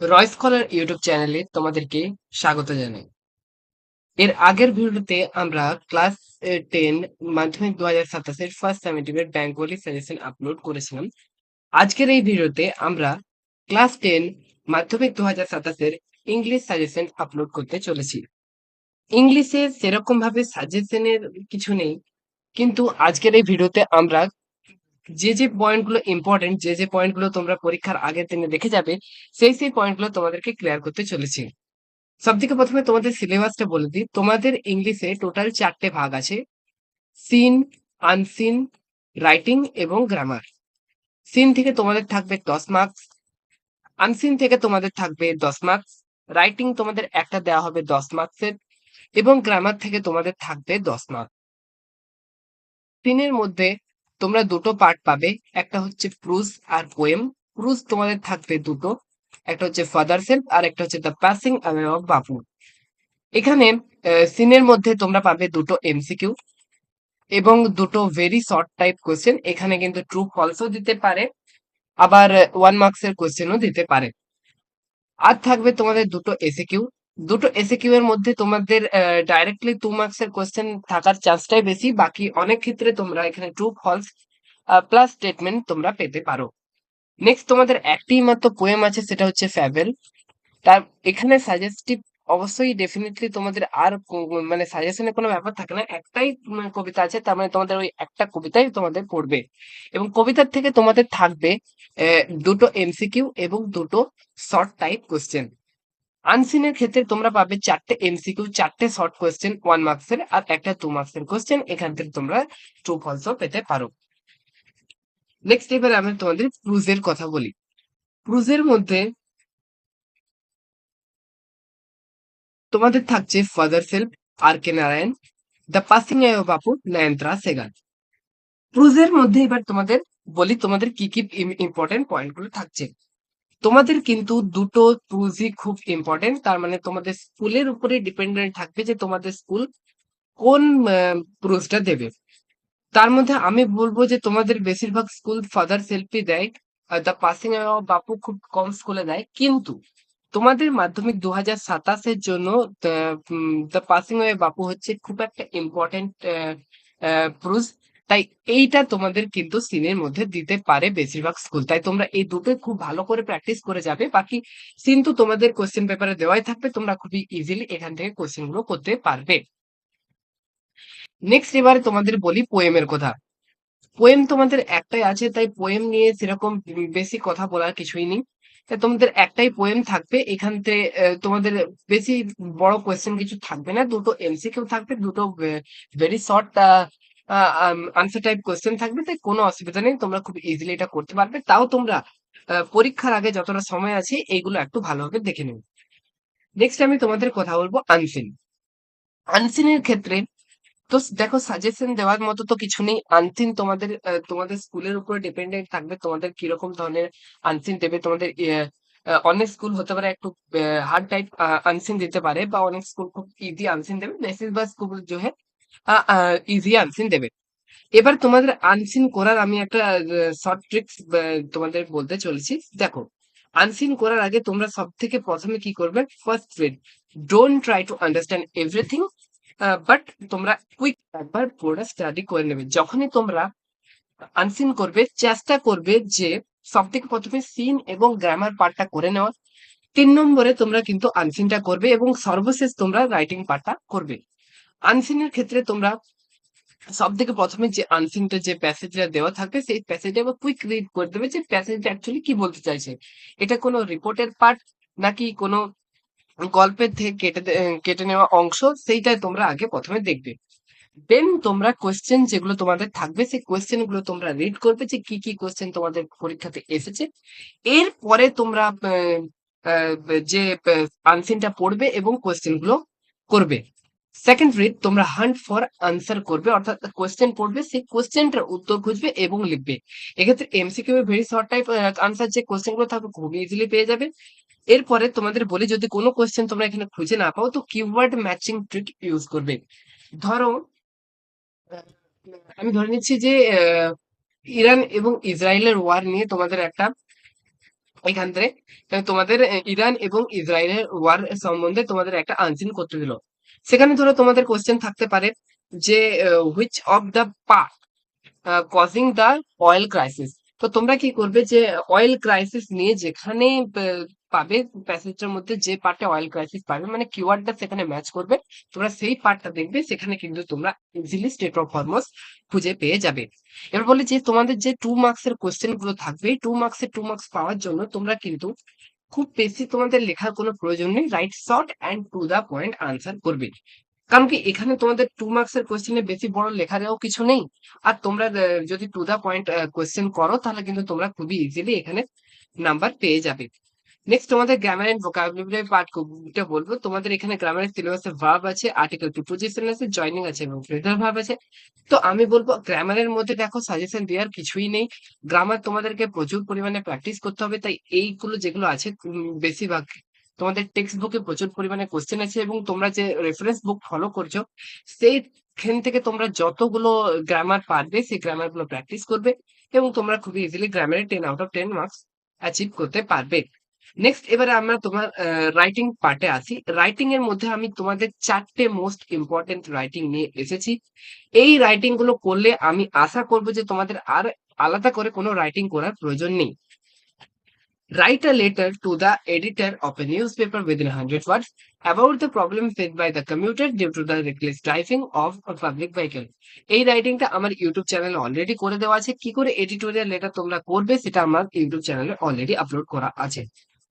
রয় scholar YouTube চ্যানেলে তোমাদেরকে স্বাগত জানাই। এর আগের ভিডিওতে আমরা ক্লাস 10 মাধ্যমিক 2027 এর ফার্স্ট সামেটিভের বেঙ্গলি সাজেশন আপলোড করেছিলাম। আজকের এই ভিডিওতে আমরা ক্লাস 10 মাধ্যমিক 2027 এর ইংলিশ সাজেশন আপলোড করতে চলেছি। ইংলিশে সেরকম ভাবে সাজেশনের কিছু নেই, কিন্তু আজকের এই ভিডিওতে আমরা যে পয়েন্টগুলো ইম্পর্টেন্ট, যে পয়েন্টগুলো তোমরা পরীক্ষার আগের দিনে দেখে যাবে, সেই পয়েন্টগুলো তোমাদেরকে ক্লিয়ার করতে চলেছি। সবথেকে প্রথমে তোমাদের সিলেবাসটা বলে দিই। তোমাদের ইংলিশে টোটাল 4টে ভাগ আছে: সিন, আনসিন, রাইটিং এবং গ্রামার। সিন থেকে তোমাদের থাকবে 10 মার্কস, আনসিন থেকে তোমাদের থাকবে 10 মার্কস, রাইটিং তোমাদের একটা দেওয়া হবে 10 মার্কসের, এবং গ্রামার থেকে তোমাদের থাকবে 10 মার্ক। সিনের মধ্যে তোমরা দুটো পার্ট পাবে, একটা হচ্ছে প্রুজ আর পোয়েম। প্রুজ তোমাদের থাকবে দুটো, একটা হচ্ছে ফাদার সেলফ আর একটা হচ্ছে দ্য পাসিং অ্যাওয়ে অফ বাপু। এখানে সিনের মধ্যে তোমরা পাবে দুটো এমসিকিউ এবং দুটো ভেরি শর্ট টাইপ কোশ্চেন। এখানে কিন্তু ট্রু ফলসও দিতে পারে, আবার 1 মার্কসের কোশ্চেনও দিতে পারে। আর থাকবে তোমাদের দুটো এসএকিউ। দুটো এসএকিউ এর মধ্যে তোমাদের ডাইরেক্টলি 2 মার্কসের কোশ্চেন থাকার চান্সটাই বেশি। বাকি অনেক ক্ষেত্রে তোমরা এখানে ট্রু ফলস প্লাস স্টেটমেন্ট তোমরা পেতে পারো। নেক্সট তোমাদের একটি মাত্র পোয়েম আছে, সেটা হচ্ছে ফ্যাবেল। তার এখানে সাজেস্টিভ অবশ্যই ডেফিনেটলি তোমাদের আর মানে সাজেশনে কোনো ব্যাপার থাকে না। একটাই কবিতা আছে, তার মানে তোমাদের ওই একটা কবিতাই তোমাদের পড়বে, এবং কবিতার থেকে তোমাদের থাকবে দুটো এমসিকিউ এবং দুটো শর্ট টাইপ কোশ্চেন। আনসিনের ক্ষেত্রে তোমরা পাবে 4টে এমসিকিউ, 4টে শর্ট কোশ্চেন 1 মার্কসের, আর একটা 2 মার্কসের কোশ্চেন। এখান থেকে তোমরা ট্রু ফলসও পেতে পারো। নেক্সট এবার আমি তোমাদের প্রুজের কথা বলি। প্রুজের মধ্যে তোমাদের থাকছে father's help, R K Narayan, the passing away of Bapu, Nayantara Sagan. প্রুজের মধ্যে এবার তোমাদের বলি তোমাদের কি কি ইম্পর্টেন্ট পয়েন্ট গুলো থাকছে। তোমাদের কিন্তু দুটো প্রুজই খুব ইম্পর্টেন্ট, তার মানে তোমাদের স্কুলের উপরে ডিপেন্ডেন্ট থাকবে যে তোমাদের স্কুল কোন প্রুজটা দেবে। তার মধ্যে আমি বলবো যে তোমাদের বেশিরভাগ স্কুল ফাদার সেলফি দেয়, দ্য পাসিং অফ বাপু খুব কম স্কুলে দেয়। কিন্তু তোমাদের মাধ্যমিক 2027-এর জন্য দ্য পাসিং অফ বাপু হচ্ছে খুব একটা ইম্পর্টেন্ট প্রুজ। তাই এইটা তোমাদের কিন্তু সিনের মধ্যে দিতে পারে বেশিরভাগ স্কুল। তাই তোমরা এই দুটোই খুব ভালো করে প্র্যাকটিস করে যাবে। বাকি সিন তো তোমাদের কোশ্চেন পেপারে দেওয়াই থাকবে, তোমরা খুবই ইজিলি এখান থেকে কোশ্চেন গুলো করতে পারবে। নেক্সট এবারে তোমাদের বলি পোয়েমের কথা। পোয়েম তোমাদের একটাই আছে, তাই পোয়েম নিয়ে সেরকম বেশি কথা বলার কিছুই নেই। তাই তোমাদের একটাই পোয়েম থাকবে। এখান থেকে তোমাদের বেশি বড় কোয়েশ্চেন কিছু থাকবে না। দুটো এমসিকিউ থাকবে, দুটো very short answer type question থাকবে। তাই কোনো অসুবিধা নেই, তোমরা খুব ইজিলি এটা করতে পারবে। তাও তোমরা পরীক্ষার আগে যতটা সময় আছে এইগুলো একটু ভালোভাবে দেখে নেবে। নেক্সট আমি তোমাদের কথা বলবো আনসিন। আনসিনের ক্ষেত্রে তো দেখো, সাজেশন দেওয়ার মতো তো কিছু নেই। আনসিন তোমাদের তোমাদের স্কুলের উপরে ডিপেন্ডেন্ট থাকবে তোমাদের কিরকম ধরনের আনসিন দেবে। তোমাদের অনেক স্কুল হতে পারে একটু হার্ড টাইপ আনসিন দিতে পারে, বা অনেক স্কুল খুব ইজি আনসিন দেবে। বেশিরভাগ স্কুল जो है ইজি আনসিন দেবে। এবার তোমাদের আনসিন করার আমি একটা শর্ট ট্রিক্স তোমাদের বলতে চলেছি। দেখো, আনসিন করার আগে তোমরা সব থেকে প্রথমে কি করবে, first read. Don't try to understand everything, but তোমরা কুইক একবার পুরোটা স্টাডি করে নেবে। যখনই তোমরা আনসিন করবে, চেষ্টা করবে যে সব থেকে প্রথমে সিন এবং গ্রামার পার্টটা করে নেওয়া। 3 নম্বরে তোমরা কিন্তু আনসিনটা করবে, এবং সর্বশেষ তোমরা রাইটিং পার্টটা করবে। আনসিনের ক্ষেত্রে তোমরা সব থেকে প্রথমে যে আনসিনটা যে প্যাসেজটা দেওয়া থাকবে, সেই প্যাসেজটা আবার কুইক রিড করে দেবে যে প্যাসেজটা অ্যাকচুয়ালি কি বলতে চাইছে। এটা কোনো রিপোর্টের পার্ট নাকি কোনো গল্পের থেকে কেটে নেওয়া অংশ, সেইটাই তোমরা আগে প্রথমে দেখবে। দেন তোমরা কোয়েশ্চেন যেগুলো তোমাদের থাকবে, সেই কোয়েশ্চেন গুলো তোমরা রিড করবে যে কি কি কোয়েশ্চেন তোমাদের পরীক্ষাতে এসেছে। এরপরে তোমরা আহ, যে আনসিনটা পড়বে এবং কোয়েশ্চেন গুলো করবে। সেকেন্ড রিড তোমরা হান্ট ফর আনসার করবে, অর্থাৎ কোয়েশ্চেন পড়বে, সেই কোয়েশ্চেনটার উত্তর খুঁজবে এবং লিখবে। এক্ষেত্রে এমসিকিউ এর ভেরি শর্ট টাইপ আনসার যে কোয়েশ্চেন গুলো থাকবে খুব ইজিলি পেয়ে যাবে। এরপরে তোমাদের বলি, যদি কোনো কোয়েশ্চেন তোমরা এখানে খুঁজে না পাও, তো কিওয়ার্ড ম্যাচিং ট্রিক ইউজ করবে। ধরো আহ, আমি ধরে নিচ্ছি যে ইরান এবং ইসরায়েলের ওয়ার নিয়ে তোমাদের একটা এখান থেকে তোমাদের ইরান এবং ইসরায়েলের ওয়ার সম্বন্ধে তোমাদের একটা আনসার করতে দিল। সেখানে ধরো তোমাদের কোশ্চেন থাকতে পারে যে which of the part causing the oil crisis. তো তোমরা কি করবে যে অয়েল ক্রাইসিস নিয়ে যেখানে পাবে প্যাসেজটার মধ্যে যে পার্টে অয়েল ক্রাইসিস পাবে মানে কিওয়ার্ডটা সেখানে ম্যাচ করবে, তোমরা সেই পার্টটা দেখবে, সেখানে কিন্তু তোমরা ইজিলি স্টেট অফ হরমোজ খুঁজে পেয়ে যাবে। এবার বলে যে তোমাদের যে 2 মার্কস এর কোশ্চেন গুলো থাকবে, 2 মার্কস পাওয়ার জন্য তোমরা কিন্তু খুব বেশি তোমাদের লেখার কোনো প্রয়োজন নেই, write short and to the point answer করবে। কারণ কি এখানে তোমাদের 2 মার্কস এর কোশ্চেনে বেশি বড় লেখারও কিছু নেই। আর তোমরা যদি টু দা পয়েন্ট কোশ্চেন করো তাহলে কিন্তু তোমরা খুবই ইজিলি এখানে নাম্বার পেয়ে যাবে। নেক্সট তোমাদের গ্রামার এন্ড ভোকাবুলারি পার্টটা বলবো। তোমাদের এখানে গ্রামারের সিলেবাসে ভার্ব আছে, আর্টিকেল প্রিপোজিশন আছে, জয়নিং আছে এবং ফ্রেজাল ভার্ব আছে। তো আমি বলবো গ্রামারের মধ্যে দেখো সাজেশন দেওয়ার কিছুই নেই। গ্রামার তোমাদেরকে প্রচুর পরিমাণে প্র্যাকটিস করতে হবে, তাই এইগুলো যেগুলো আছে বেশিরভাগ তোমাদের টেক্সট বুকে প্রচুর পরিমাণে কোশ্চেন আছে এবং তোমরা যে রেফারেন্স বুক ফলো করছো সেইখান থেকে তোমরা যতগুলো গ্রামার পারবে সেই গ্রামার গুলো প্র্যাকটিস করবে এবং তোমরা খুবই ইজিলি গ্রামারে 10 আউট অফ 10 মার্কস অ্যাচিভ করতে পারবে। নেক্সট এবারে আমরা তোমার রাইটিং পার্টে আসি। রাইটিং এর মধ্যে আমি তোমাদের 4টে মোস্ট ইম্পর্টেন্ট রাইটিং নিয়ে এসেছি। এই রাইটিং গুলো করলে আমি আশা করব যে তোমাদের আর আলাদা করে কোনো রাইটিং করার প্রয়োজন নেই। Write a letter to the editor of a newspaper within 100 words about the problem faced by the commuter due to the reckless driving of a public vehicle. এই রাইটিংটা আমার ইউটিউব চ্যানেলে অলরেডি করে দেওয়া আছে। কি করে এডিটোরিয়াল লেটার তোমরা করবে সেটা আমার ইউটিউব চ্যানেলে অলরেডি আপলোড করা আছে।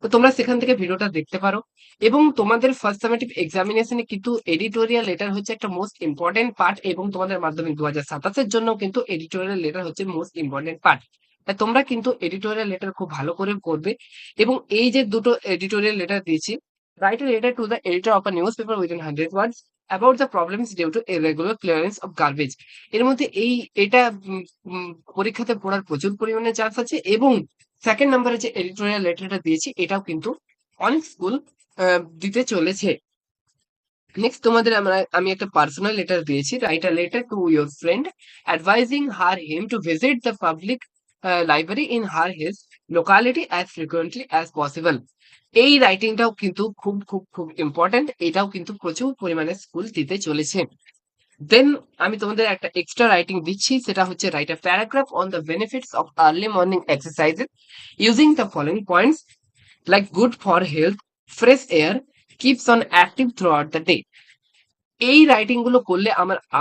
তো তোমরা সেখান থেকে ভিডিওটা দেখতে পারো। এবং তোমাদের ফার্স্ট সামেটিভ এক্সামিনেশনে কিন্তু এডিটোরিয়াল লেটার হচ্ছে একটা মোস্ট ইম্পর্টেন্ট পার্ট এবং তোমাদের মাধ্যমিক 2027 এর জন্য কিন্তু এডিটোরিয়াল লেটার হচ্ছে মোস্ট ইম্পর্টেন্ট পার্ট। তাই তোমরা কিন্তু এডিটোরিয়াল লেটার খুব ভালো করে করবে। এবং এই যে দুটো এডিটোরিয়াল লেটার দিয়েছি, write a letter to the editor of a newspaper within 100 words about the problems due to irregular clearance of garbage. এর মধ্যে এটা উম, উম, পরীক্ষাতে পড়ার প্রচুর পরিমাণে চান্স আছে। এবং সেকেন্ড নাম্বারে যে এডিটোরিয়াল লেটারটা দিয়েছি এটাও কিন্তু অনেক স্কুল দিতে চলেছে। নেক্সট তোমাদের আমি একটা পার্সোনাল লেটার দিয়েছি, write a letter to your friend advising her him to visit the public library in her his locality as frequently as possible. এই রাইটিংটাও কিন্তু খুব খুব খুব ইম্পর্টেন্ট, এটাও কিন্তু প্রচুর পরিমাণে স্কুল দিতে চলেছে। দেন আমি তোমাদের একটা এক্সট্রা রাইটিং দিচ্ছি, সেটা হচ্ছে write a paragraph on the benefits of early morning exercises using the following points like good for health, fresh air, keeps on active through out the day. এই রাইটিং গুলো করলে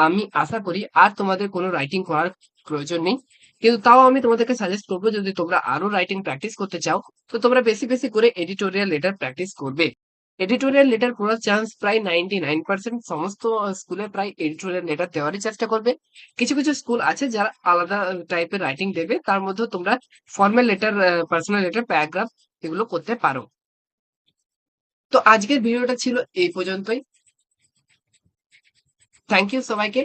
আমি আশা করি আর তোমাদের কোনো রাইটিং করার প্রয়োজন নেই। কিন্তু তাও আমি তোমাদেরকে সাজেস্ট করবো যদি তোমরা আরো রাইটিং প্র্যাকটিস করতে চাও তো তোমরা বেশি বেশি করে এডিটোরিয়াল লেটার প্র্যাকটিস করবে। এডিটোরিয়াল লেটার করার চান্স প্রায় 99%, সমস্ত স্কুলে প্রায় এডিটোরিয়াল লেটার দেওয়ারই চেষ্টা করবে। কিছু কিছু স্কুল আছে যারা আলাদা টাইপের রাইটিং দেবে, তার মধ্যে তোমরা formal letter, personal letter, paragraph এগুলো করতে পারো। তো আজকের ভিডিওটা ছিল এই পর্যন্তই। থ্যাংক ইউ সবাইকে।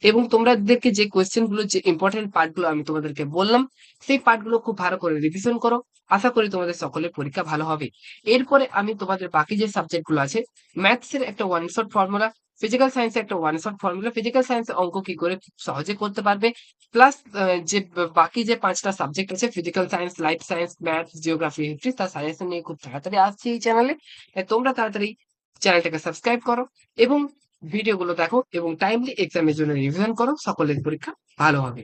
এবং তোমাদেরকে যে কোয়েশ্চেন গুলো, যে ইম্পর্টেন্ট পার্ট গুলো আমি তোমাদেরকে বললাম সেই পার্ট গুলো খুব ভালো করে রিভিশন করো। আশা করি তোমাদের সকলের পরীক্ষা ভালো হবে। এরপরে আমি তোমাদের বাকি যে সাবজেক্ট গুলো আছে, ম্যাথস এর একটা ওয়ান শট ফর্মুলা, ফিজিক্যাল সায়েন্সের একটা one shot formula, physical science অঙ্ক কি করে খুব সহজে করতে পারবে, প্লাস যে বাকি যে 5টা সাবজেক্ট আছে physical science, life science, maths, geography, history, তার সাজেশন নিয়ে খুব তাড়াতাড়ি আসছে এই চ্যানেলে। তোমরা তাড়াতাড়ি চ্যানেলটাকে সাবস্ক্রাইব করো এবং ভিডিওগুলো দেখো এবং টাইমলি এক্সামের জন্য রিভিশন করো। সকলের পরীক্ষা ভালো হবে।